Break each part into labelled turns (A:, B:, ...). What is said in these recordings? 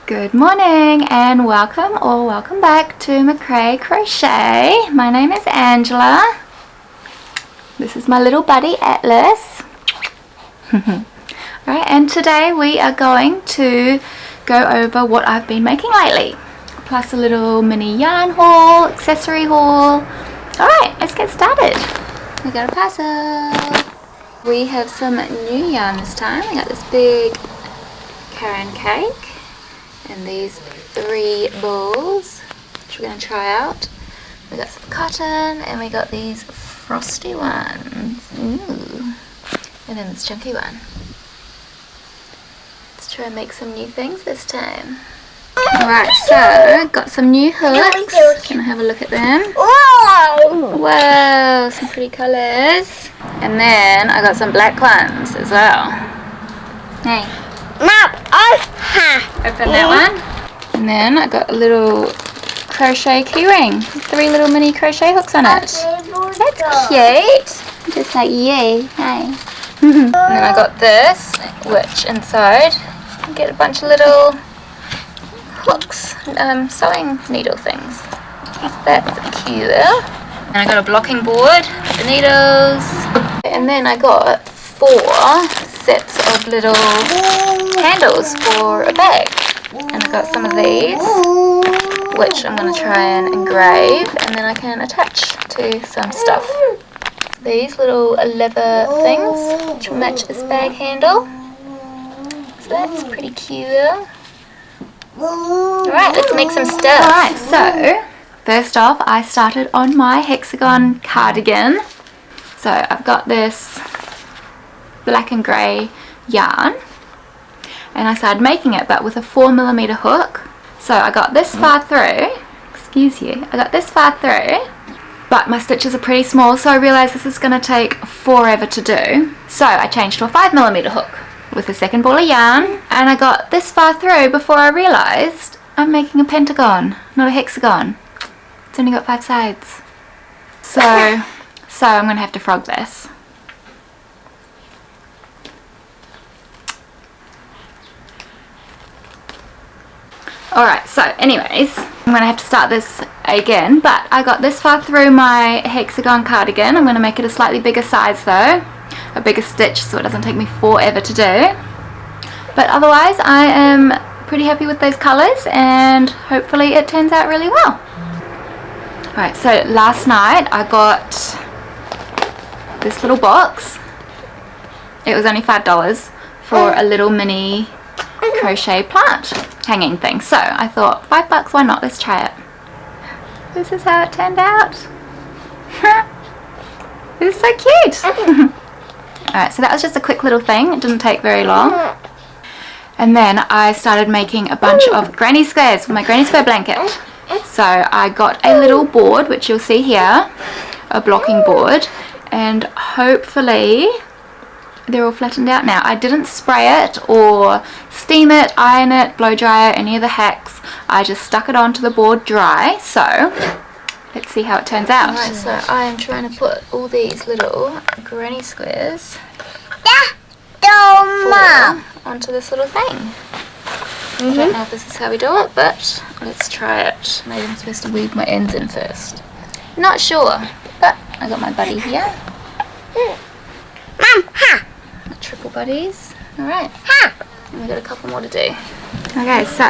A: Good morning and welcome back to McCray Crochet. My name is Angela. This is my little buddy Atlas. Alright, and today we are going to go over what I've been making lately, plus a little mini yarn haul, accessory haul. Alright, let's get started. We got a parcel. We have some new yarn this time. We got this big Karen cake and these 3 balls which we're going to try out. We got some cotton and we got these frosty ones. Ooh. And then this chunky one. Let's try and make some new things this time. Alright, so got some new hooks. Can I have a look at them? Wow, some pretty colours. And then I got some black ones as well. Hey. Open that one. And then I got a little crochet keyring. 3 little mini crochet hooks on it. That's cute. Just like you. Hey. And then I got this, which inside you get a bunch of little hooks, sewing needle things. That's cute. And I got a blocking board, the needles. And then I got 4 sets of little handles for a bag. And I got some of these, which I'm going to try and engrave, and then I can attach to some stuff. These little leather things, which will match this bag handle. So that's pretty cute. Alright, let's make some stuff. Alright, so first off, I started on my hexagon cardigan. So I've got this black and grey yarn, and I started making it, but with a 4mm hook. So I got this far through, excuse you, I got this far through, but my stitches are pretty small, so I realised this is going to take forever to do. So I changed to a 5mm hook with a second ball of yarn, and I got this far through before I realised I'm making a pentagon, not a hexagon. It's only got 5 sides. So I'm going to have to frog this. Alright, so anyways, I'm going to have to start this again, but I got this far through my hexagon cardigan. I'm going to make it a slightly bigger size though, a bigger stitch, so it doesn't take me forever to do. But otherwise I am pretty happy with those colours, and hopefully it turns out really well. Alright, so last night I got this little box. It was only $5 for a little mini crochet plant hanging thing. So I thought, $5, why not? Let's try it. This is how it turned out. This is so cute. Alright, so that was just a quick little thing. It didn't take very long. And then I started making a bunch of granny squares for my granny square blanket. So I got a little board, which you'll see here, a blocking board, and hopefully they're all flattened out now. I didn't spray it or steam it, iron it, blow dry it, any of the hacks. I just stuck it onto the board dry, so let's see how it turns out. Alright, so I am trying to put all these little granny squares onto this little thing. I don't know if this is how we do it, but let's try it. Maybe I'm supposed to weave my ends in first. Not sure, but I got my buddy here. Mom, ha! Triple buddies. Alright. And we've got a couple more to do. Okay, so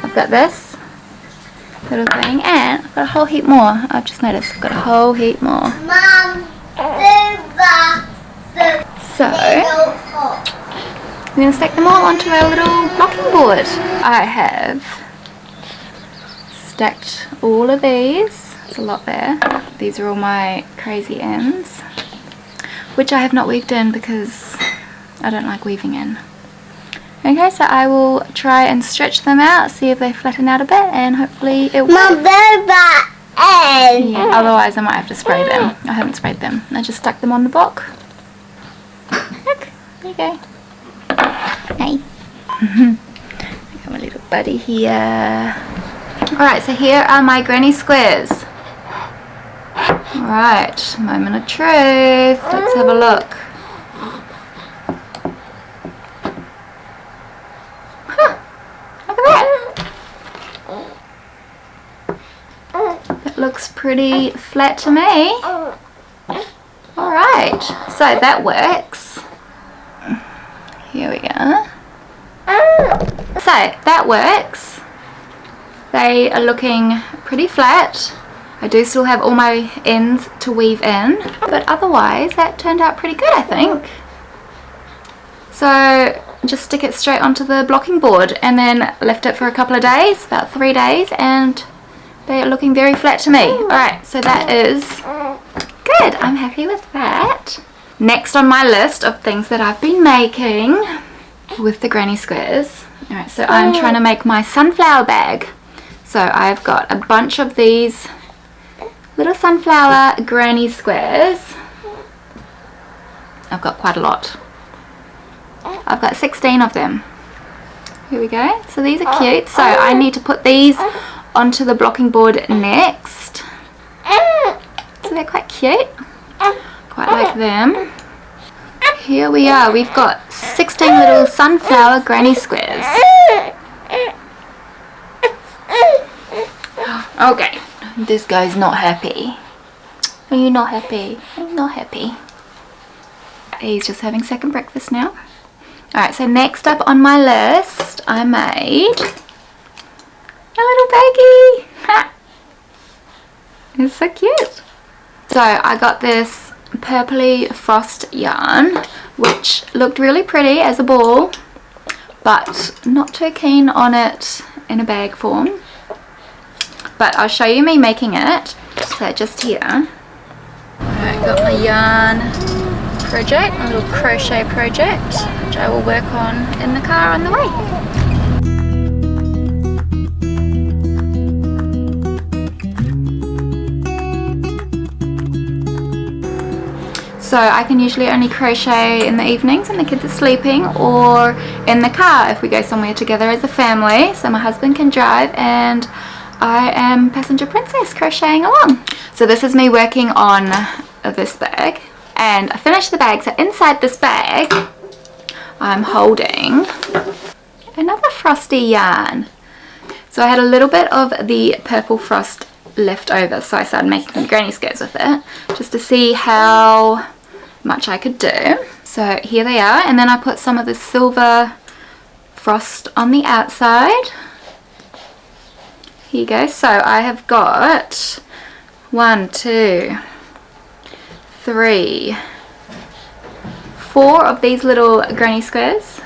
A: I've got this little thing, and I've got a whole heap more. I've just noticed I've got a whole heap more. Mom, so I'm going to stack them all onto our little blocking board. I have stacked all of these. There's a lot there. These are all my crazy ends, which I have not weaved in because I don't like weaving in. Okay, so I will try and stretch them out, see if they flatten out a bit, and hopefully it will. Yeah, otherwise I might have to spray them. I haven't sprayed them. I just stuck them on the block. Look, there you go. Hey. I got my little buddy here. Alright, so here are my granny squares. Alright, moment of truth. Let's have a look. looks pretty flat to me. Alright, so that works. Here we go. So that works. They are looking pretty flat. I do still have all my ends to weave in, but otherwise that turned out pretty good, I think. So just stick it straight onto the blocking board and then left it for a couple of days, about 3 days, and they are looking very flat to me. Alright, so that is good. I'm happy with that. Next on my list of things that I've been making with the granny squares. Alright, so I'm trying to make my sunflower bag. So I've got a bunch of these little sunflower granny squares. I've got quite a lot. I've got 16 of them. Here we go. So these are cute. So I need to put these onto the blocking board next. So they're quite cute. Quite like them. Here we are. We've got 16 little sunflower granny squares. Okay, this guy's not happy. Are you not happy? Are you not happy? He's just having second breakfast now. Alright, so next up on my list, I made a little baggie. Ha! It's so cute. So I got this purpley frost yarn, which looked really pretty as a ball, but not too keen on it in a bag form. But I'll show you me making it. So just here. Alright, got my yarn project, a little crochet project, which I will work on in the car on the way. So I can usually only crochet in the evenings when the kids are sleeping, or in the car if we go somewhere together as a family, so my husband can drive and I am passenger princess crocheting along. So this is me working on this bag, and I finished the bag. So inside this bag I'm holding another frosty yarn. So I had a little bit of the purple frost left over, so I started making some granny squares with it just to see how much I could do. So here they are, and then I put some of the silver frost on the outside. Here you go. So I have got 1, 2, 3, 4 of these little granny squares,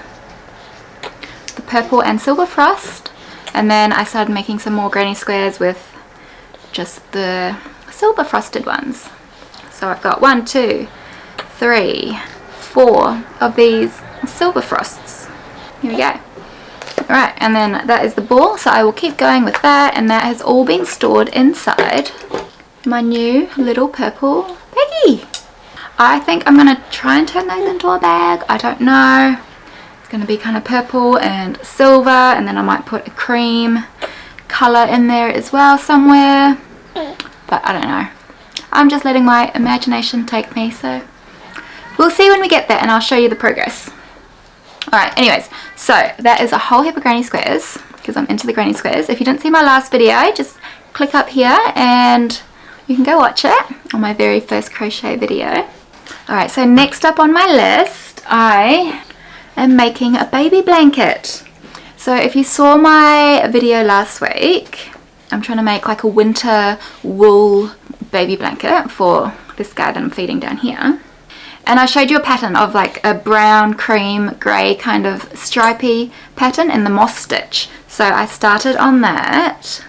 A: the purple and silver frost, and then I started making some more granny squares with just the silver frosted ones. So I've got 1, 2, 3, 4 of these silver frosts. Here we go. Alright, and then that is the ball, so I will keep going with that, and that has all been stored inside my new little purple baggie. I think I'm going to try and turn those into a bag. I don't know. It's going to be kind of purple and silver, and then I might put a cream colour in there as well somewhere, but I don't know. I'm just letting my imagination take me, so we'll see when we get there, and I'll show you the progress. Alright, anyways, so that is a whole heap of granny squares, because I'm into the granny squares. If you didn't see my last video, just click up here and you can go watch it on my very first crochet video. Alright, so next up on my list, I am making a baby blanket. So if you saw my video last week, I'm trying to make like a winter wool baby blanket for this guy that I'm feeding down here. And I showed you a pattern of like a brown, cream, grey kind of stripy pattern in the moss stitch. So I started on that.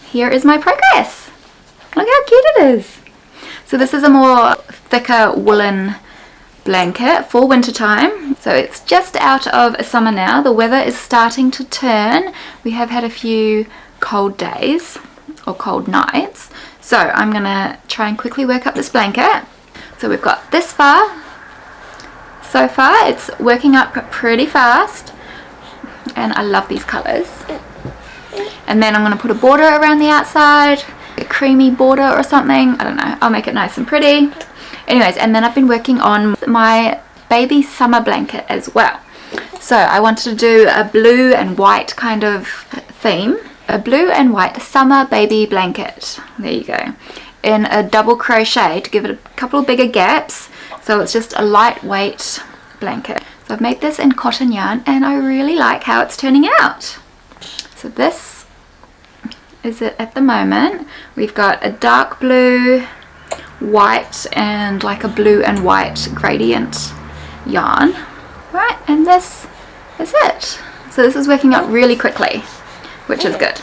A: Here is my progress. Look how cute it is. So this is a more thicker woolen blanket for winter time. So it's just out of summer now. The weather is starting to turn. We have had a few cold days or cold nights. So I'm gonna try and quickly work up this blanket. So we've got this far. So far it's working up pretty fast, and I love these colours. And then I'm going to put a border around the outside, a creamy border or something. I don't know, I'll make it nice and pretty. Anyways, and then I've been working on my baby summer blanket as well. So I wanted to do a blue and white kind of theme. a blue and white summer baby blanket. There you go. In a double crochet to give it a couple of bigger gaps. So it's just a lightweight blanket. So I've made this in cotton yarn and I really like how it's turning out. So this is it at the moment. We've got a dark blue, white and like a blue and white gradient yarn. Right, and this is it. So this is working out really quickly, which is good.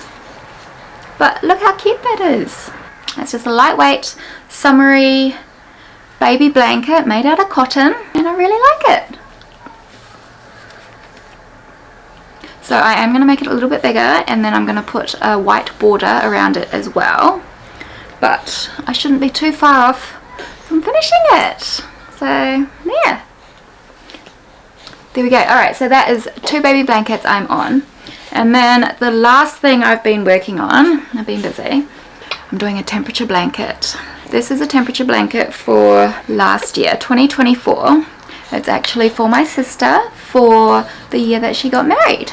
A: But look how cute that is. It's just a lightweight, summery baby blanket made out of cotton, and I really like it. So I am going to make it a little bit bigger, and then I'm going to put a white border around it as well. But I shouldn't be too far off from finishing it. So yeah. There we go. Alright, so that is 2 baby blankets I'm on. And then the last thing I've been working on, I've been busy, I'm doing a temperature blanket. This is a temperature blanket for last year, 2024. It's actually for my sister for the year that she got married.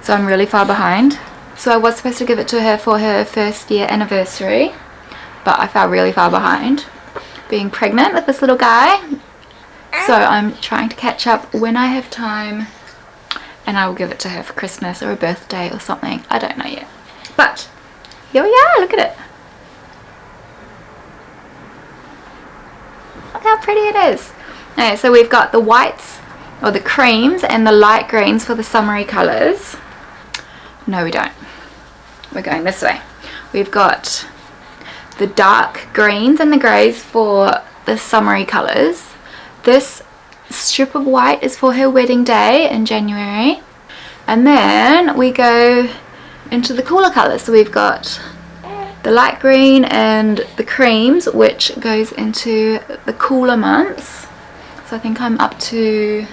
A: So I'm really far behind. So I was supposed to give it to her for her 1st year anniversary, but I fell really far behind being pregnant with this little guy. So I'm trying to catch up when I have time, and I will give it to her for Christmas or a birthday or something. I don't know yet. But here we are, look at it. Look how pretty it is. Okay, so we've got the whites or the creams and the light greens for the summery colours. No, we don't. We're going this way. We've got the dark greens and the greys for the summery colours. This strip of white is for her wedding day in January. And then we go into the cooler colours. So we've got the light green and the creams, which goes into the cooler months. So I think I'm up to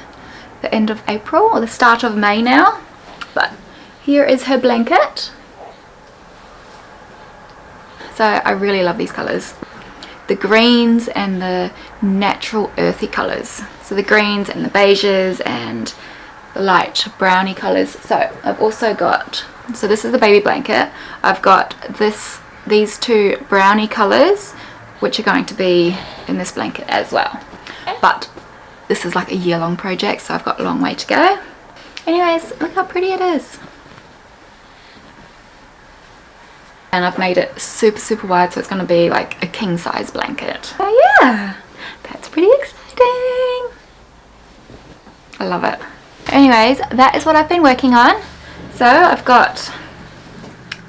A: the end of April or the start of May now. But here is her blanket. So I really love these colours. The greens and the natural earthy colours. So the greens and the beiges and the light browny colours. So I've also got, so this is the baby blanket. I've got these 2 browny colours, which are going to be in this blanket as well. But this is like a year-long project, so I've got a long way to go. Anyways, look how pretty it is. And I've made it super, super wide, so it's going to be like a king-size blanket. Oh yeah, that's pretty exciting. I love it. Anyways, that is what I've been working on. So I've got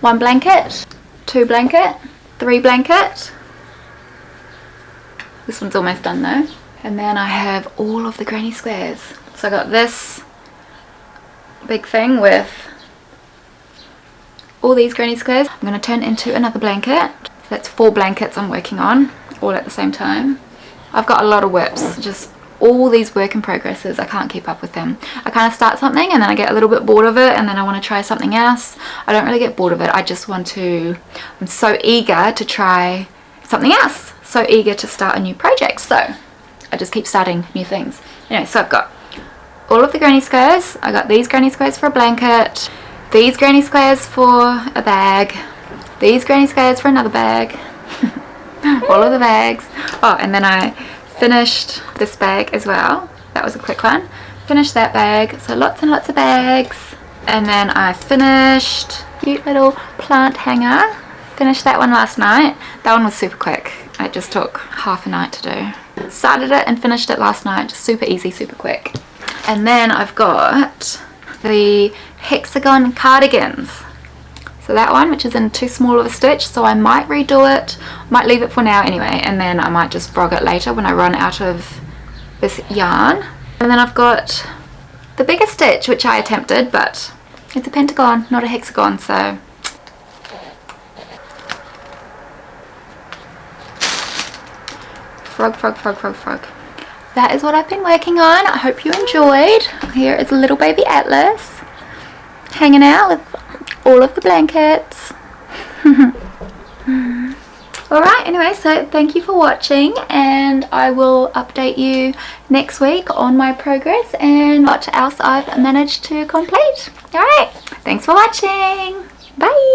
A: 1 blanket, 2 blanket, 3 blanket. This one's almost done though. And then I have all of the granny squares. So I got this big thing with all these granny squares. I'm going to turn into another blanket. So that's 4 blankets I'm working on all at the same time. I've got a lot of WIPS, just all these work in progresses. I can't keep up with them. I kind of start something and then I get a little bit bored of it, and then I want to try something else. I don't really get bored of it. I just want to, I'm so eager to try something else. So eager to start a new project. So I just keep starting new things. Anyway, so I've got all of the granny squares. I got these granny squares for a blanket, these granny squares for a bag, these granny squares for another bag, all of the bags. Oh, and then I finished this bag as well. That was a quick one. Finished that bag, so lots and lots of bags. And then I finished cute little plant hanger. Finished that one last night. That one was super quick. It just took half a night to do. Started it and finished it last night. Just super easy, super quick. And then I've got the hexagon cardigans. So that one, which is in too small of a stitch, so I might redo it, might leave it for now anyway, and then I might just frog it later when I run out of this yarn. And then I've got the bigger stitch, which I attempted, but it's a pentagon, not a hexagon, so frog, frog, frog, frog, frog. That is what I've been working on. I hope you enjoyed. Here is little baby Atlas hanging out with all of the blankets. Alright, anyway, so thank you for watching, and I will update you next week on my progress and what else I've managed to complete. Alright, thanks for watching. Bye.